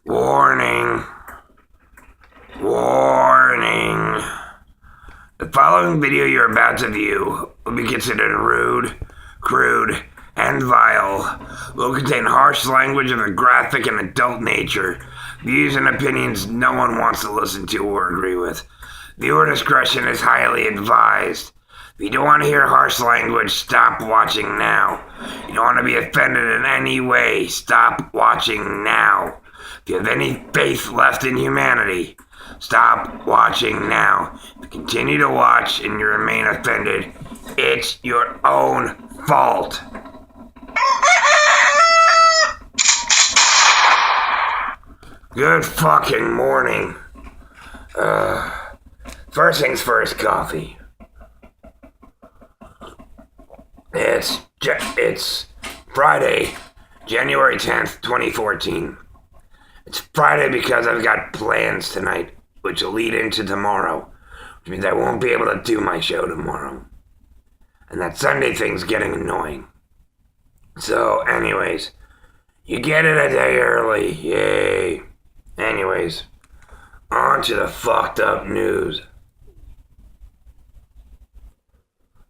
Warning. Warning. The following video you're about to view will be considered rude, crude, and vile. Will contain harsh language of a graphic and adult nature. Views and opinions no one wants to listen to or agree with. Viewer discretion is highly advised. If you don't want to hear harsh language, stop watching now. If you don't want to be offended in any way, stop watching now. If you have any faith left in humanity, stop watching now. If you continue to watch and you remain offended, it's your own fault. Good fucking morning. First things first, coffee. It's Friday, January 10th, 2014. It's Friday because I've got plans tonight, which will lead into tomorrow, which means I won't be able to do my show tomorrow. And that Sunday thing's getting annoying. So, anyways, you get it a day early, yay. Anyways, on to the fucked up news.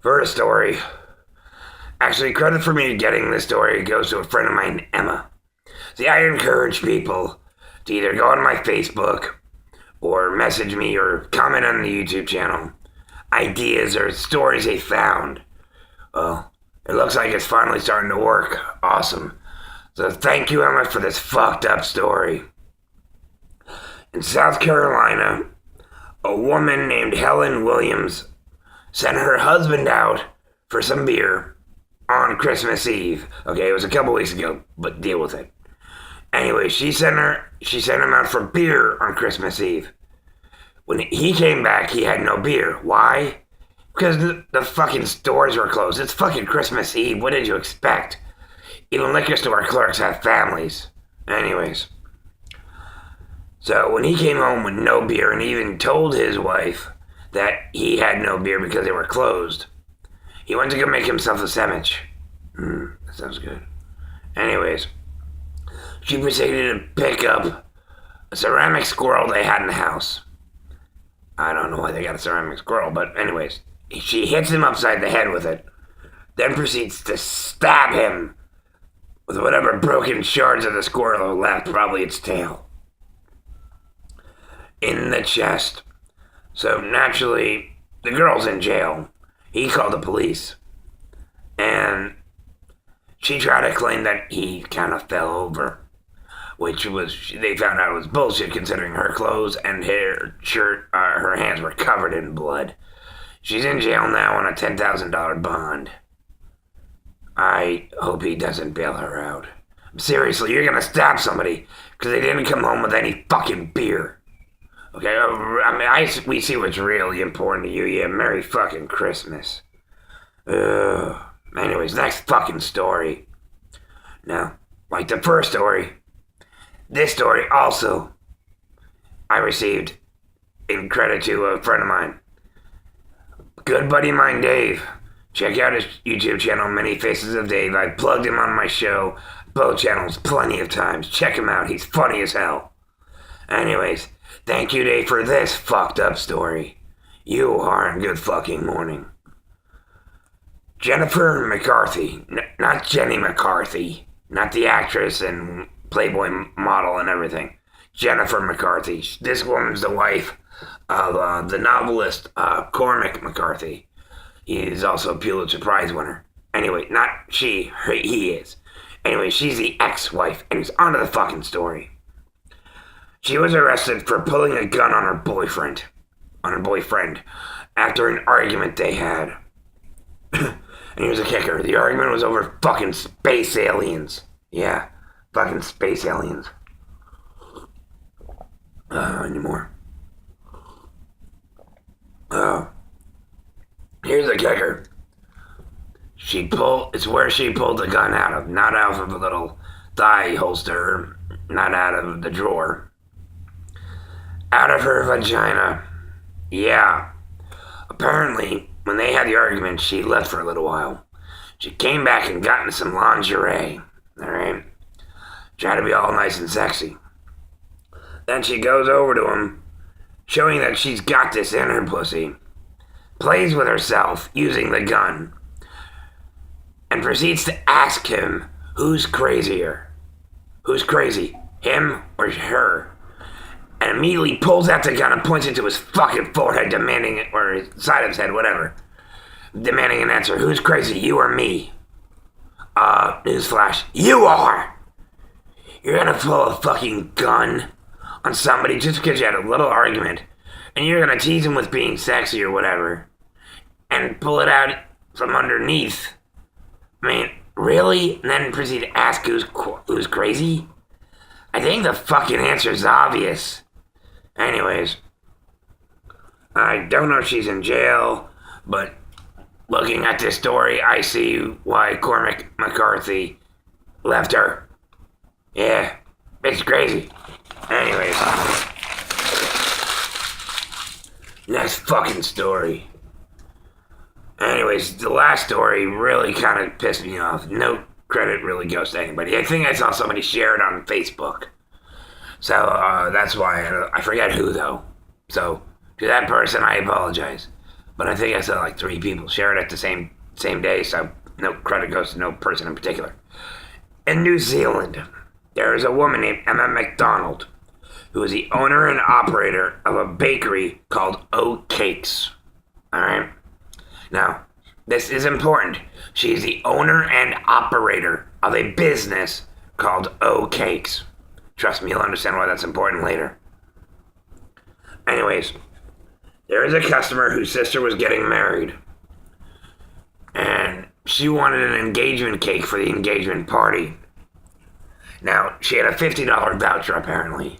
First story. Actually, credit for me getting this story goes to a friend of mine, Emma. See, I encourage people to either go on my Facebook or message me or comment on the YouTube channel ideas or stories they found. Well, it looks like it's finally starting to work. Awesome. So thank you, Emma, for this fucked up story. In South Carolina, a woman named Helen Williams sent her husband out for some beer on Christmas Eve. Okay, it was a couple weeks ago, but deal with it. Anyway, she sent him out for beer on Christmas Eve. When he came back, he had no beer. Why? Because the fucking stores were closed. It's fucking Christmas Eve. What did you expect? Even liquor store clerks have families. Anyways. So when he came home with no beer and even told his wife that he had no beer because they were closed, he went to go make himself a sandwich. That sounds good. Anyways, she proceeded to pick up a ceramic squirrel they had in the house. I don't know why they got a ceramic squirrel, but anyways, she hits him upside the head with it, then proceeds to stab him with whatever broken shards of the squirrel are left, probably its tail, in the chest. So naturally, the girl's in jail. He called the police, and she tried to claim that he kind of fell over, which they found out was bullshit considering her clothes and her shirt, her hands were covered in blood. She's in jail now on a $10,000 bond. I hope he doesn't bail her out. Seriously, you're gonna stab somebody because they didn't come home with any fucking beer. Okay, we see what's really important to you. Yeah, Merry fucking Christmas. Anyways, next fucking story. Now, like the first story, this story also I received in credit to a friend of mine. Good buddy of mine, Dave. Check out his YouTube channel, Many Faces of Dave. I plugged him on my show, both channels, plenty of times. Check him out. He's funny as hell. Anyways, thank you, Dave, for this fucked up story. You are in good fucking morning. Jennifer McCarthy, not Jenny McCarthy, not the actress and Playboy model and everything. Jennifer McCarthy. This woman's the wife of the novelist Cormac McCarthy. He is also a Pulitzer Prize winner. Anyway, not she, he is. Anyway, she's the ex-wife, and he's onto the fucking story. She was arrested for pulling a gun on her boyfriend, after an argument they had. And here's the kicker. The argument was over fucking space aliens. Yeah, fucking space aliens. Anymore. Here's the kicker. It's where she pulled the gun out of, not out of a little thigh holster, not out of the drawer. Out of her vagina. Yeah. Apparently, when they had the argument, she left for a little while. She came back and got into some lingerie. Alright? Try to be all nice and sexy. Then she goes over to him, showing that she's got this in her pussy, plays with herself using the gun, and proceeds to ask him who's crazier. Who's crazy, him or her? And immediately pulls out the gun and points it to his fucking forehead, demanding it, or his side of his head, whatever. Demanding an answer. Who's crazy, you or me? Newsflash. You are! You're gonna pull a fucking gun on somebody just because you had a little argument, and you're gonna tease him with being sexy or whatever, and pull it out from underneath. I mean, really? And then proceed to ask who's crazy? I think the fucking answer's obvious. Anyways, I don't know if she's in jail, but looking at this story, I see why Cormac McCarthy left her. Yeah, it's crazy. Anyways, next fucking story. Anyways, the last story really kind of pissed me off. No credit really goes to anybody. I think I saw somebody share it on Facebook. So that's why I forget who though. So to that person, I apologize. But I think I saw like 3 people share it at the same day. So no credit goes to no person in particular. In New Zealand, there is a woman named Emma McDonald, who is the owner and operator of a bakery called O Cakes. Alright? Now, this is important. She is the owner and operator of a business called O Cakes. Trust me, you'll understand why that's important later. Anyways, there is a customer whose sister was getting married, and she wanted an engagement cake for the engagement party. Now, she had a $50 voucher apparently.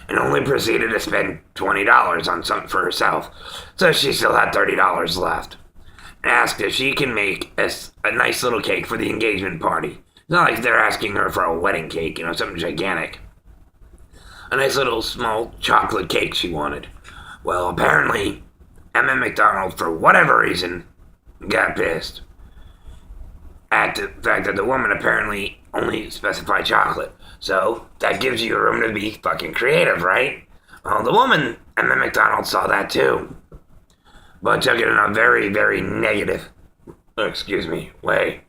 And only proceeded to spend $20 on something for herself. So she still had $30 left. Asked if she can make a nice little cake for the engagement party. It's not like they're asking her for a wedding cake, something gigantic. A nice little small chocolate cake she wanted. Well, apparently, Emma McDonald, for whatever reason, got pissed at the fact that the woman apparently only specified chocolate. So, that gives you room to be fucking creative, right? Well, the woman, Emma McDonald, saw that too. But took it in a very, very negative, way.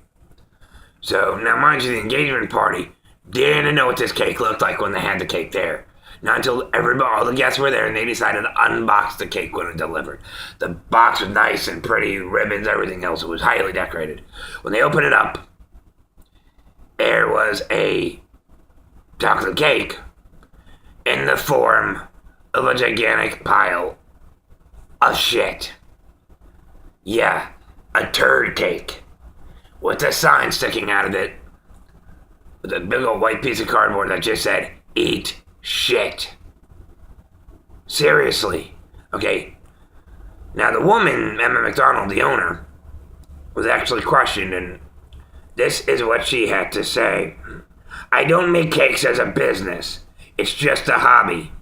So, now mind you, the engagement party didn't know what this cake looked like when they had the cake there. Not until all the guests were there and they decided to unbox the cake when it delivered. The box was nice and pretty, ribbons, everything else. It was highly decorated. When they opened it up, there was a chocolate cake in the form of a gigantic pile of shit. Yeah, a turd cake with a sign sticking out of it with a big old white piece of cardboard that just said, "Eat shit." Seriously. Okay. Now the woman, Emma McDonald, the owner, was actually questioned, and this is what she had to say. "I don't make cakes as a business. It's just a hobby."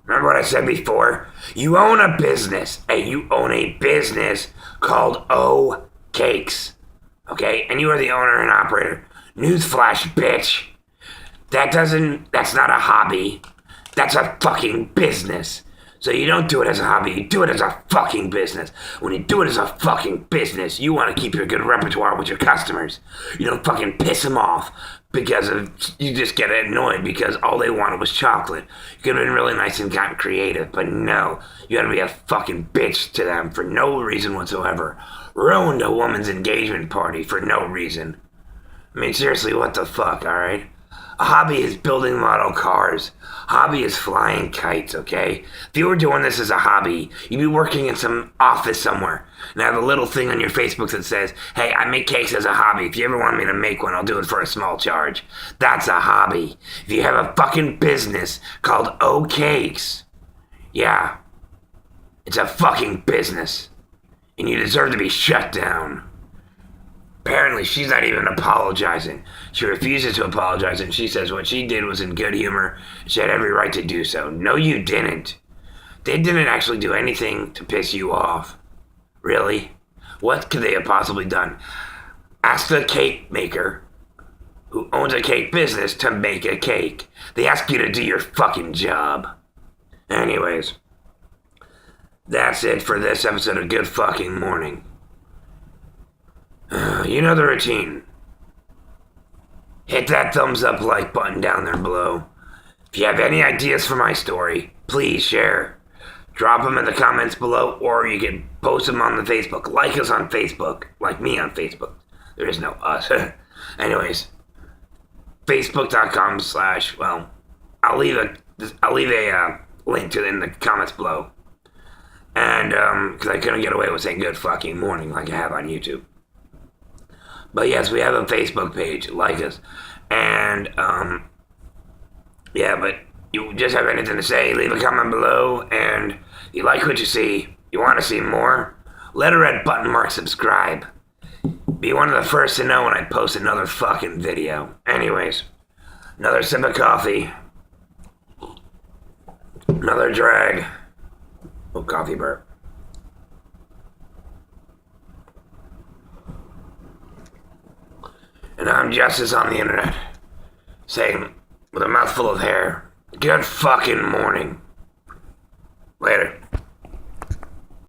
Remember what I said before? You own a business, and you own a business called O Cakes. Okay? And you are the owner and operator. Newsflash, bitch. That's not a hobby. That's a fucking business. So you don't do it as a hobby, you do it as a fucking business. When you do it as a fucking business, you want to keep your good repertoire with your customers. You don't fucking piss them off because you just get annoyed because all they wanted was chocolate. You could have been really nice and gotten creative, but no, you gotta be a fucking bitch to them for no reason whatsoever. Ruined a woman's engagement party for no reason. I mean, seriously, what the fuck, alright? A hobby is building model cars. Hobby is flying kites, okay? If you were doing this as a hobby, you'd be working in some office somewhere and have a little thing on your Facebook that says, "Hey, I make cakes as a hobby. If you ever want me to make one, I'll do it for a small charge." That's a hobby. If you have a fucking business called O Cakes, yeah, it's a fucking business. And you deserve to be shut down. Apparently, she's not even apologizing. She refuses to apologize, and she says what she did was in good humor. She had every right to do so. No, you didn't. They didn't actually do anything to piss you off. Really? What could they have possibly done? Ask the cake maker who owns a cake business to make a cake. They ask you to do your fucking job. Anyways, that's it for this episode of Good Fucking Morning. You know the routine. Hit that thumbs up like button down there below. If you have any ideas for my story, please share. Drop them in the comments below, or you can post them on the Facebook. Like us on Facebook. Like me on Facebook. There is no us. Anyways, facebook.com/ well, I'll leave a link to it in the comments below. And, because I couldn't get away with saying good fucking morning like I have on YouTube. But yes, we have a Facebook page. Like us. And, yeah, but you just have anything to say, leave a comment below. And you like what you see, you want to see more, let a red button mark subscribe. Be one of the first to know when I post another fucking video. Anyways, another sip of coffee. Another drag. Oh, coffee burp. And I'm Justice on the internet, saying, with a mouthful of hair, good fucking morning. Later.